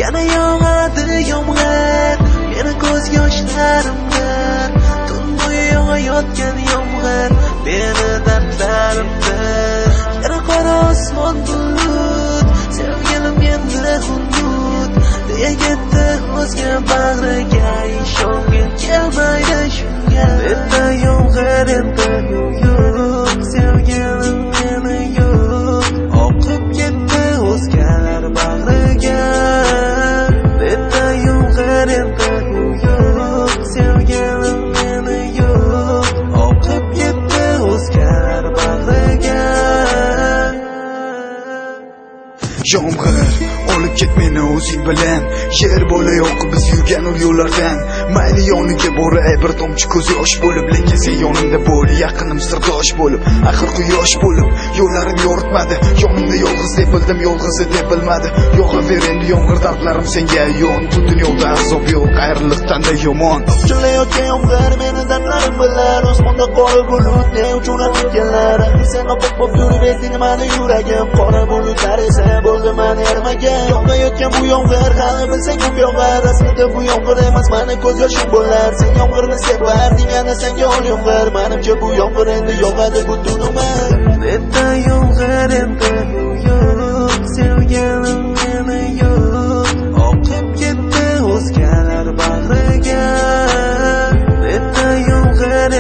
yana yog'adi yomg'ir meni ko'z yoshlarimda tun bo'yi yog'ayotgan yomg'ir meni dardlarimda yana qora osmon bulut sevgilim endi xunut deya ketdi o'zga bag'riga ishongim kelmaydi shunga endi yomg'ir endi yo'q sevgilim meni yo'q oqib ketdi o'zgalar bag'riga endi yomg'ir endi yo'q sevgilim meni yo'q oqib ketdi o'zgalar bag'riga Yomg'ir olib ket meni o'zing bilan yer bo'la yo'q biz yurgan yo'llardan mayli yoniga boray bir tomchi ko'z yosh bo'lib lekin sen yonimda bo'l yaqinim sirdosh bo'lib axir quyosh bo'lib yo'llarim yoritmadi yonimda yolg'iz deb bildim yolg'izi deb bilmadi yog'aver endi yomg'ir dardlarim senga yon bu dunyoda azob yo'q ayriliqdan da yomon chilayotgan yomg'ir meni dardlarim bilan osmonda qora bulut ne uchun ketganlar sen oppoq bo'lib yurib esing mani yuragim qora bulutlar esa bo'ldi mani ermagan yog'ayotgan bu yomg'ir hali bilsang ko'p yog'ar aslida bu yomg'ir emas mani ko'z yoshim bo'lar sen yomg'irni sevarding ana senga ol yomg'ir menimcha bu yomg'ir endi yog'adi butun umr endi yomg'ir endi